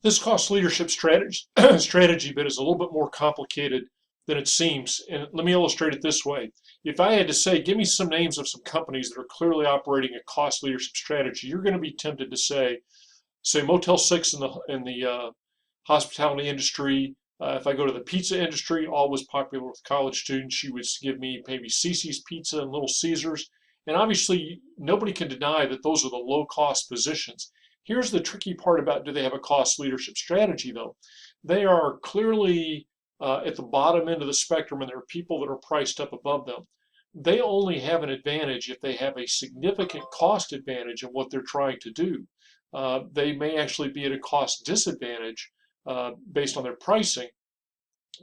This cost leadership strategy bit is a little bit more complicated than it seems. And let me illustrate it this way. If I had to say, give me some names of some companies that are clearly operating a cost leadership strategy, you're going to be tempted to say Motel 6 in the hospitality industry. If I go to the pizza industry, always popular with college students, you would give me maybe Cece's Pizza and Little Caesars. And obviously, nobody can deny that those are the low cost positions. Here's the tricky part about, do they have a cost leadership strategy, though? They are clearly at the bottom end of the spectrum, and there are people that are priced up above them. They only have an advantage if they have a significant cost advantage in what they're trying to do. They may actually be at a cost disadvantage based on their pricing,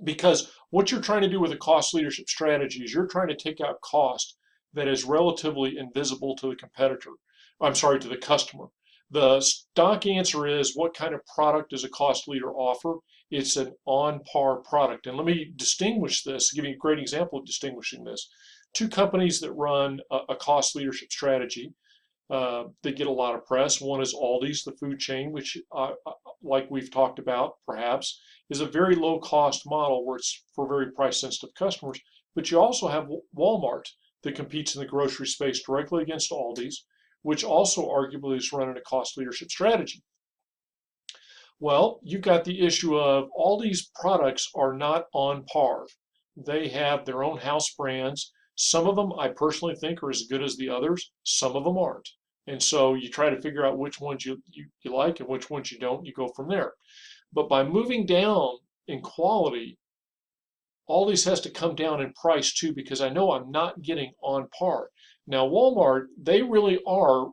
because what you're trying to do with a cost leadership strategy is you're trying to take out cost that is relatively invisible to the competitor. I'm sorry, to the customer. The stock answer is, what kind of product does a cost leader offer? It's an on par product. And let me distinguish this, give you a great example of distinguishing this. Two companies that run a cost leadership strategy. They get a lot of press. One is Aldi's, the food chain, which, like we've talked about, perhaps, is a very low cost model where it's for very price sensitive customers. But you also have Walmart that competes in the grocery space directly against Aldi's, which also arguably is running a cost leadership strategy. Well, you've got the issue of all these products are not on par. They have their own house brands. Some of them I personally think are as good as the others. Some of them aren't. And so you try to figure out which ones you like and which ones you don't. You go from there. But by moving down in quality, all these has to come down in price too, because I know I'm not getting on par. Now, Walmart, they really are,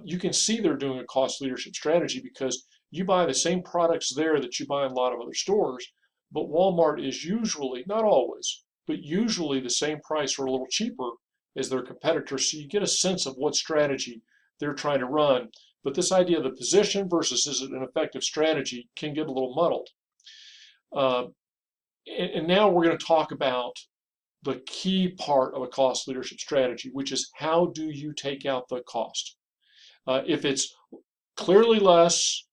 you can see they're doing a cost leadership strategy, because you buy the same products there that you buy in a lot of other stores, but Walmart is usually, not always, but usually the same price or a little cheaper as their competitors. So you get a sense of what strategy they're trying to run. But this idea of the position versus is it an effective strategy can get a little muddled. Uh, and now we're going to talk about the key part of a cost leadership strategy, which is, how do you take out the cost? If it's clearly less,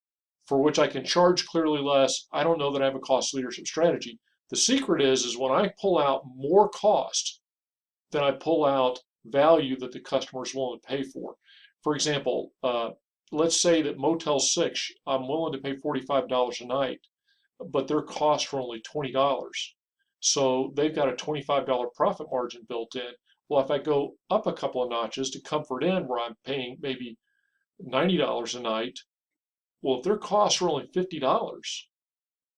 for which I can charge clearly less, I don't know that I have a cost leadership strategy. The secret is when I pull out more cost than I pull out value that the customer is willing to pay for. For example, let's say that Motel 6, I'm willing to pay $45 a night, but their costs are only $20. So they've got a $25 profit margin built in. Well, if I go up a couple of notches to Comfort Inn, where I'm paying maybe $90 a night, well, if their costs are only $50,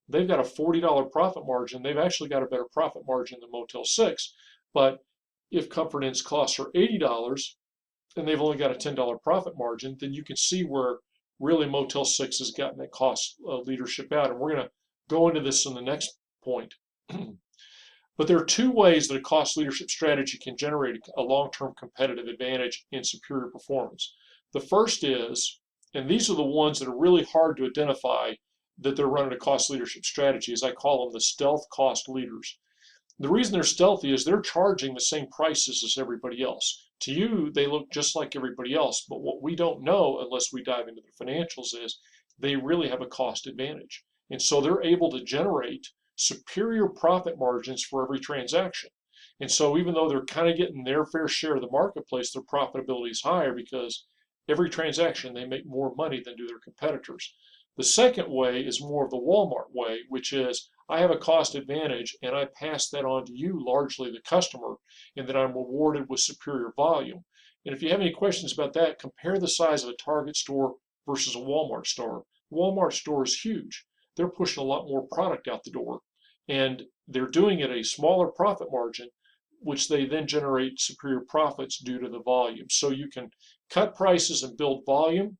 they've got a $40 profit margin. They've actually got a better profit margin than Motel 6. But if Comfort Inn's costs are $80 and they've only got a $10 profit margin, then you can see where really Motel 6 has gotten that cost leadership out. And we're going to go into this in the next point. But there are two ways that a cost leadership strategy can generate a long-term competitive advantage in superior performance. The first is, and these are the ones that are really hard to identify that they're running a cost leadership strategy, as I call them the stealth cost leaders. The reason they're stealthy is they're charging the same prices as everybody else. To you, they look just like everybody else, but what we don't know unless we dive into their financials is they really have a cost advantage. And so they're able to generate superior profit margins for every transaction. And so even though they're kind of getting their fair share of the marketplace, their profitability is higher because every transaction they make more money than do their competitors. The second way is more of the Walmart way, which is, I have a cost advantage and I pass that on to you, largely the customer, and then I'm rewarded with superior volume. And if you have any questions about that, compare the size of a Target store versus a Walmart store. Walmart store is huge. They're pushing a lot more product out the door, and they're doing it at a smaller profit margin, which they then generate superior profits due to the volume. So you can cut prices and build volume,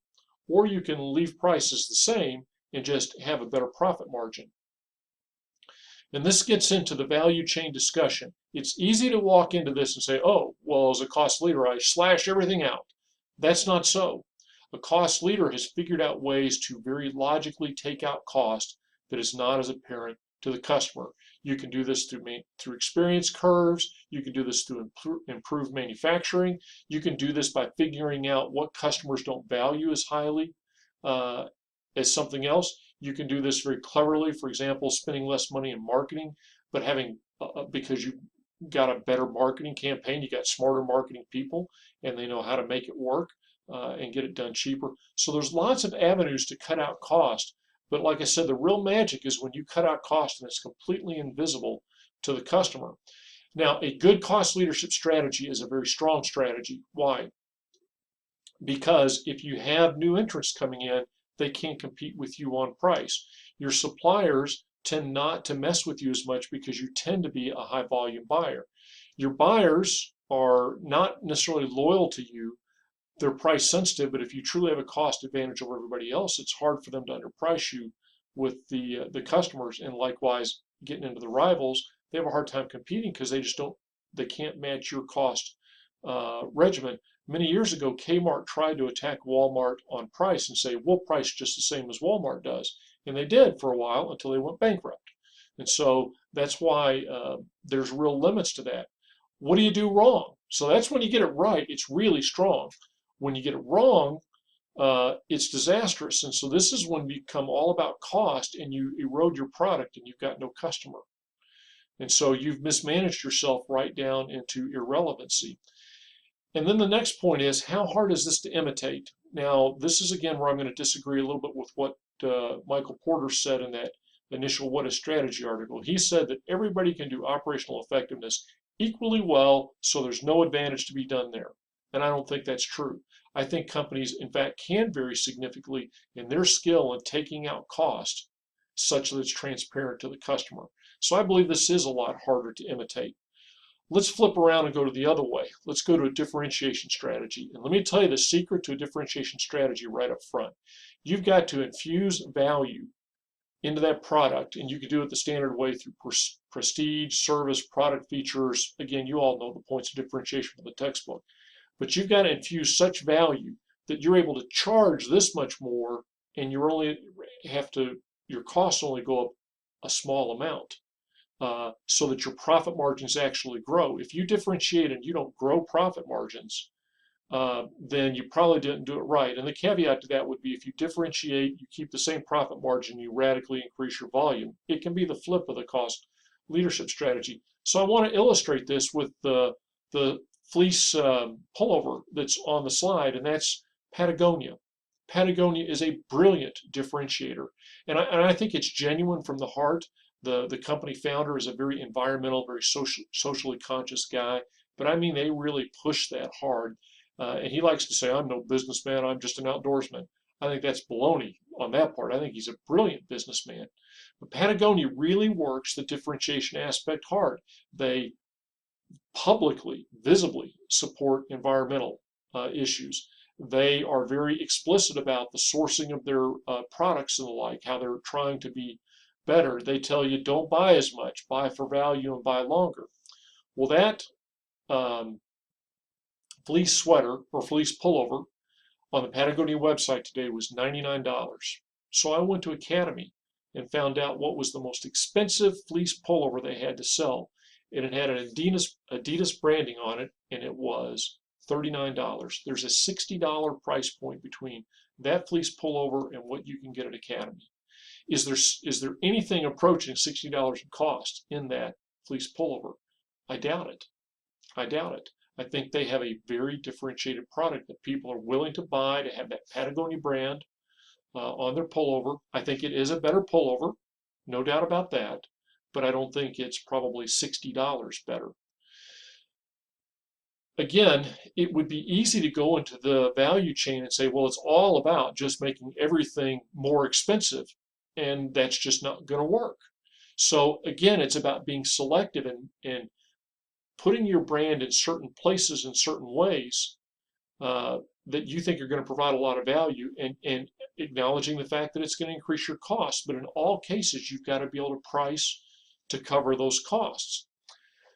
or you can leave prices the same and just have a better profit margin. And this gets into the value chain discussion. It's easy to walk into this and say, oh, well, as a cost leader, I slash everything out. That's not so. A cost leader has figured out ways to very logically take out cost that is not as apparent to the customer. You can do this through experience curves. You can do this through improved manufacturing. You can do this by figuring out what customers don't value as highly as something else. You can do this very cleverly, for example, spending less money in marketing, but having, because you got a better marketing campaign, you got smarter marketing people, and they know how to make it work and get it done cheaper. So there's lots of avenues to cut out cost. But like I said, the real magic is when you cut out cost and it's completely invisible to the customer. Now, a good cost leadership strategy is a very strong strategy. Why? Because if you have new entrants coming in, they can't compete with you on price. Your suppliers tend not to mess with you as much because you tend to be a high volume buyer. Your buyers are not necessarily loyal to you. They're price sensitive, but if you truly have a cost advantage over everybody else, it's hard for them to underprice you with the customers. And likewise, getting into the rivals, they have a hard time competing because they can't match your cost regimen. Many years ago, Kmart tried to attack Walmart on price and say, we'll price just the same as Walmart does. And they did for a while until they went bankrupt. And so that's why there's real limits to that. What do you do wrong? So that's when you get it right, it's really strong. When you get it wrong, it's disastrous. And so this is when you become all about cost and you erode your product and you've got no customer. And so you've mismanaged yourself right down into irrelevancy. And then the next point is, how hard is this to imitate? Now, this is again where I'm going to disagree a little bit with what Michael Porter said in that initial What is Strategy article. He said that everybody can do operational effectiveness equally well, so there's no advantage to be done there. And I don't think that's true. I think companies, in fact, can vary significantly in their skill in taking out cost such that it's transparent to the customer. So I believe this is a lot harder to imitate. Let's flip around and go to the other way. Let's go to a differentiation strategy. And let me tell you the secret to a differentiation strategy right up front. You've got to infuse value into that product, and you can do it the standard way through prestige, service, product features. Again, you all know the points of differentiation from the textbook. But you've got to infuse such value that you're able to charge this much more, and you only have to, your costs only go up a small amount. So that your profit margins actually grow. If you differentiate and you don't grow profit margins, then you probably didn't do it right. And the caveat to that would be if you differentiate, you keep the same profit margin, you radically increase your volume. It can be the flip of the cost leadership strategy. So I want to illustrate this with the fleece pullover that's on the slide, and that's Patagonia. Patagonia is a brilliant differentiator, and I think it's genuine from the heart. The company founder is a very environmental, very socially conscious guy, but I mean, they really push that hard. And he likes to say, I'm no businessman, I'm just an outdoorsman. I think that's baloney on that part. I think he's a brilliant businessman. But Patagonia really works the differentiation aspect hard. They publicly, visibly support environmental issues. They are very explicit about the sourcing of their products and the like, how they're trying to be better. They tell you don't buy as much, buy for value and buy longer. Well, that fleece sweater or fleece pullover on the Patagonia website today was $99. So I went to Academy and found out what was the most expensive fleece pullover they had to sell. And it had an Adidas branding on it, and it was $39. There's a $60 price point between that fleece pullover and what you can get at Academy. Is there anything approaching $60 in cost in that fleece pullover? I doubt it. I doubt it. I think they have a very differentiated product that people are willing to buy to have that Patagonia brand on their pullover. I think it is a better pullover, no doubt about that, but I don't think it's probably $60 better. Again, it would be easy to go into the value chain and say, well, it's all about just making everything more expensive, and that's just not going to work. So again, it's about being selective and putting your brand in certain places in certain ways that you think are going to provide a lot of value, and acknowledging the fact that it's going to increase your costs. But in all cases, you've got to be able to price to cover those costs.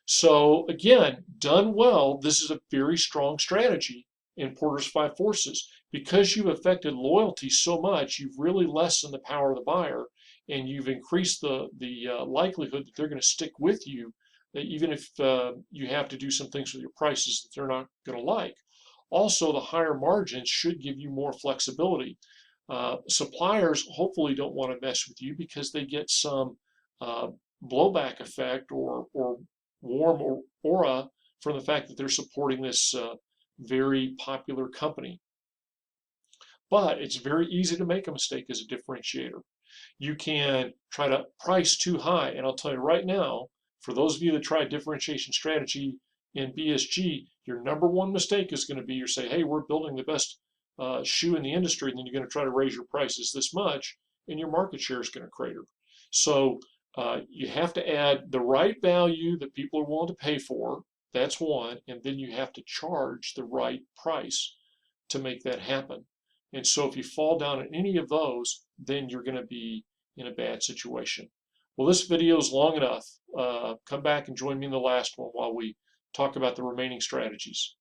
So again, done well, this is a very strong strategy in Porter's Five Forces. Because you've affected loyalty so much, you've really lessened the power of the buyer, and you've increased the likelihood that they're going to stick with you, even if you have to do some things with your prices that they're not going to like. Also, the higher margins should give you more flexibility. Suppliers hopefully don't want to mess with you because they get some blowback effect or warm aura from the fact that they're supporting this very popular company. But it's very easy to make a mistake as a differentiator. You can try to price too high, and I'll tell you right now, for those of you that try differentiation strategy in BSG, your number one mistake is going to be you say, hey, we're building the best shoe in the industry, and then you're going to try to raise your prices this much, and your market share is going to crater. So you have to add the right value that people are willing to pay for. That's one, and then you have to charge the right price to make that happen. And so if you fall down in any of those, then you're going to be in a bad situation. Well, this video is long enough. Come back and join me in the last one while we talk about the remaining strategies.